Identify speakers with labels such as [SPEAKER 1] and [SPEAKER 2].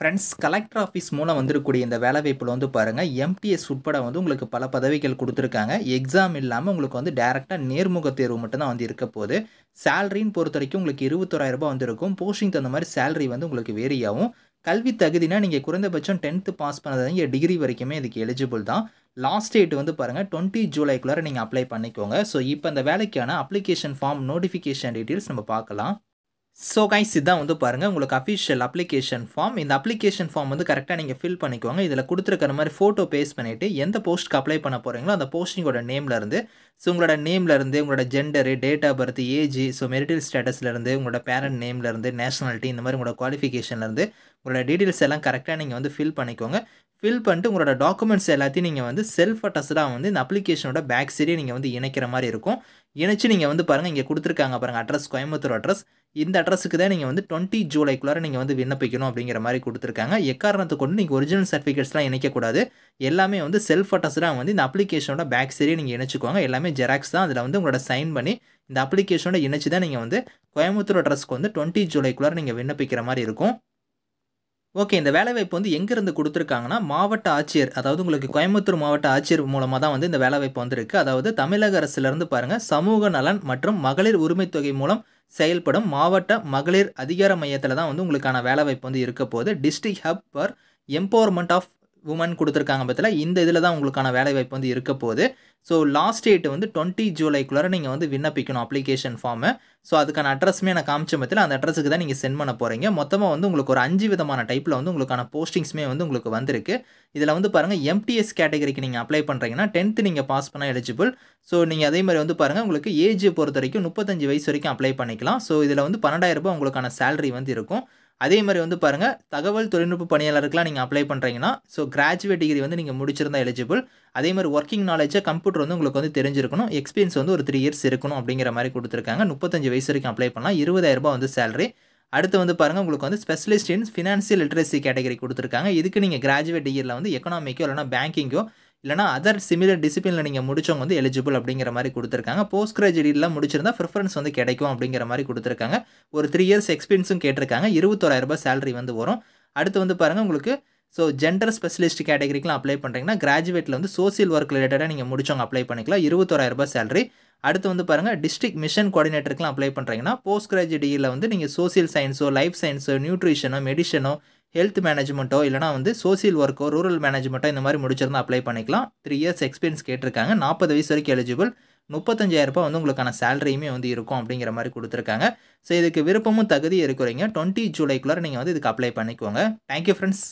[SPEAKER 1] Friends collector office மூலம் வந்திருக்கக்கூடிய இந்த வேலைவாய்ப்பில் வந்து பாருங்கள் எம்டிஎஸ் உட்பட வந்து உங்களுக்கு பல பதவிகள் கொடுத்துருக்காங்க. எக்ஸாம் இல்லாமல் உங்களுக்கு வந்து டேரெக்டாக நேர்முக தேர்வு மட்டும்தான் வந்து இருக்க போகுது. சேலரின்னு பொறுத்த வரைக்கும் உங்களுக்கு 21,000 வந்து இருக்கும். போஸ்டிங் தகுந்த மாதிரி சேலரி வந்து உங்களுக்கு வேரி ஆகும். கல்வி தகுதினா நீங்கள் குறைந்தபட்சம் 10th பாஸ் பண்ணதாங்க டிகிரி வரைக்குமே இதுக்கு எலிஜிபிள் தான். லாஸ்ட் டேட் வந்து பாருங்கள் 20 ஜூலைக்குள்ளார நீங்கள் அப்ளை பண்ணிக்கோங்க. ஸோ இப்போ இந்த வேலைக்கான அப்ளிகேஷன் ஃபார்ம் நோட்டிஃபிகேஷன் டீட்டெயில்ஸ் நம்ம பார்க்கலாம். ஸோ கைஸ் இதான் வந்து பாருங்கள் உங்களுக்கு அஃபிஷியல் அப்ளிகேஷன் ஃபார்ம். இந்த அப்ளிகேஷன் ஃபார்ம் வந்து கரெக்டாக நீங்கள் ஃபில் பண்ணிக்கோங்க. இதில் கொடுத்துருக்கிற மாதிரி ஃபோட்டோ பேஸ்ட் பண்ணிவிட்டு எந்த போஸ்ட்டுக்கு அப்ளை பண்ண போகிறீங்களோ அந்த போஸ்டிங்கோட நேம்லேருந்து ஸோ உங்களோட நேம்லேருந்து உங்களோட gender, date of birth, age, so marital ஸ்டேட்டஸ்லேருந்து உங்களோட பேரண்ட் நேம்லேருந்து நேஷனாலிட்டி இந்த மாதிரி உங்களோட குவாலிஃபிகேஷன்லேருந்து உங்களோட டீட்டெயில்ஸ் எல்லாம் கரெக்டாக நீங்கள் வந்து ஃபில் பண்ணிக்கோங்க. ஃபில் பண்ணிட்டு உங்களோட டாக்குமெண்ட்ஸ் எல்லாத்தையும் நீங்கள் வந்து செல்ஃப் அட்டஸ்டாக வந்து இந்த அப்ளிகேஷனோட பேக் சைடே நீங்கள் வந்து இணைக்கிற மாதிரி இருக்கும். இணைச்சு நீங்கள் வந்து பாருங்கள் இங்கே கொடுத்துருக்காங்க பாருங்கள் அட்ரஸ், கோயம்புத்தூர் அட்ரஸ். இந்த அட்ரஸுக்கு தான் நீங்கள் வந்து 20 ஜூலைக்குள்ளார நீங்கள் வந்து விண்ணப்பிக்கணும் அப்படிங்கிற மாதிரி கொடுத்துருக்காங்க. எக்காரணத்தை கொண்டு நீங்கள் ஒரிஜினல் சர்டிஃபிகேட்ஸ்லாம் இணைக்கக்கூடாது. எல்லாமே வந்து செல்ஃப் அட்டஸ்டாக வந்து இந்த அப்ளிகேஷனோட பேக் சைடே நீங்கள் இணைச்சிக்கோங்க. எல்லாமே ஜெராக்ஸ் தான். அதில் வந்து உங்களோட சைன் பண்ணி இந்த அப்ளிகேஷனோட இணைச்சி தான் நீங்கள் வந்து கோயம்புத்தூர் அட்ரஸ்க்கு வந்து 20 ஜூலைக்குள்ளார நீங்கள் விண்ணப்பிக்கிற மாதிரி இருக்கும். ஓகே. இந்த வேலைவாய்ப்பு வந்து எங்கேருந்து கொடுத்துருக்காங்கன்னா, மாவட்ட ஆட்சியர், அதாவது உங்களுக்கு கோயம்புத்தூர் மாவட்ட ஆட்சியர் மூலமாக தான் வந்து இந்த வேலைவாய்ப்பு வந்திருக்கு. அதாவது தமிழக அரசுலேருந்து பாருங்கள் சமூக நலன் மற்றும் மகளிர் உரிமைத் தொகை மூலம் செயல்படும் மாவட்ட மகளிர் அதிகார மையத்தில் தான் வந்து உங்களுக்கான வேலைவாய்ப்பு வந்து இருக்க போகுது. District hub for empowerment of women கொடுத்துருக்காங்க பார்த்தீங்களா, இந்த இதில் தான் உங்களுக்கான வேலைவாய்ப்பு வந்து இருக்க போகுது. ஸோ லாஸ்ட் டேட் வந்து 20 ஜூலைக்குள்ளார நீங்கள் வந்து விண்ணப்பிக்கணும் அப்ளிகேஷன் ஃபார்மை. ஸோ அதுக்கான அட்ரஸுமே நான் காமிச்ச பற்றில அந்த அட்ரஸுக்கு தான் நீங்கள் சென்ட் பண்ண போகிறீங்க. மொத்தமாக வந்து உங்களுக்கு ஒரு 5 விதமான டைப்பில் வந்து உங்களுக்கான போஸ்டிங்ஸுமே வந்து உங்களுக்கு வந்திருக்கு. இதில் வந்து பாருங்கள் எம்டிஎஸ் கேட்டகரிக்கு நீங்கள் அப்ளை பண்ணுறீங்கன்னா 10th நீங்கள் பாஸ் பண்ண எலிஜிபிள். ஸோ நீங்கள் அதே மாதிரி வந்து பாருங்கள் உங்களுக்கு ஏஜ் பொறுத்த வரைக்கும் 35 வயசு வரைக்கும் அப்ளை பண்ணிக்கலாம். ஸோ இதில் வந்து 12,000 உங்களுக்கான சேலரி வந்து இருக்கும். அதே மாதிரி வந்து பாருங்கள் தகவல் தொழில்நுட்ப பணியாளருக்குலாம் நீங்கள் அப்ளை பண்ணுறீங்கன்னா ஸோ கிராஜுவேட் டிகிரி வந்து நீங்கள் முடிச்சிருந்தா எலிஜிபிள். அதே மாதிரி ஒர்க்கிங் நாலேஜாக கம்ப்யூட்டர் வந்து உங்களுக்கு வந்து தெரிஞ்சிருக்கணும். எக்ஸ்பீரியன்ஸ் வந்து ஒரு 3 இயர்ஸ் இருக்கணும் அப்படிங்கிற மாதிரி கொடுத்துருக்காங்க. 35 வயசு வரைக்கும் அப்ளை பண்ணலாம். 20,000 வந்து சேலரி. அடுத்து வந்து பாருங்கள் உங்களுக்கு வந்து specialist in financial literacy category கொடுத்துருக்காங்க. இதுக்கு நீங்கள் கிராஜுவேட் டிகிரியில் வந்து எக்கனாமிக்கோ இல்லைனா பேங்கிங்கோ இல்லைனா அதர் சிமிலர் டிசிப்ளினில் நீங்கள் முடிச்சவங்க வந்து எலிஜிபிள் அப்படிங்கிற மாதிரி கொடுத்துருக்காங்க. போஸ்ட் கிராஜுவேட்லாம் முடிச்சிருந்தா ப்ரிஃபரன்ஸ் வந்து கிடைக்கும் அப்படிங்கிற மாதிரி கொடுத்துருக்காங்க. ஒரு 3 இயர்ஸ் எக்ஸ்பீரியன்ஸும் கேட்டிருக்காங்க. 21,000 சேலரி வந்து வரும். அடுத்து வந்து பாருங்கள் உங்களுக்கு ஸோ ஜெண்டர் ஸ்பெஷலிஸ்ட் கேட்டகரிக்கெலாம் அப்ளை பண்ணுறீங்கன்னா கிராஜுவேட்டில் வந்து சோசியல் ஒர்க் ரிலேட்டடாக நீங்கள் முடிச்சவங்க அப்ளை பண்ணிக்கலாம். 21,000 சேலரி. அடுத்து வந்து பாருங்கள் டிஸ்ட்ரிக்ட் மிஷன் கோஆர்டினேட்டருக்குலாம் அப்ளை பண்ணுறீங்கன்னா போஸ்ட் கிராஜுவேட் டிகிரியில் வந்து நீங்கள் சோசியல் சயின்ஸோ லைஃப் சயின்ஸோ நியூட்ரிஷனோ மெடிஷனோ ஹெல்த் மேனேஜ்மெண்ட்டோ இல்லைனா வந்து சோசியல் ஒர்க்கோ ரூரல் மேனேஜ்மெண்ட்டோ இந்த மாதிரி முடிச்சிருந்தா அப்ளை பண்ணிக்கலாம். 3 இயர்ஸ் எக்ஸ்பீரியன்ஸ் கேட்டிருக்காங்க. 40 வயசு வரைக்கும் எலிஜிபிள். 35,000 வந்து உங்களுக்கான சேலரியுமே வந்து இருக்கும் அப்படிங்கிற மாதிரி கொடுத்துருக்காங்க. ஸோ இதுக்கு விருப்பமும் தகுதி இருக்கிறீங்க 20 ஜூலைக்குள்ளார நீங்கள் வந்து இதுக்கு அப்ளை பண்ணிக்கோங்க. Thank you friends.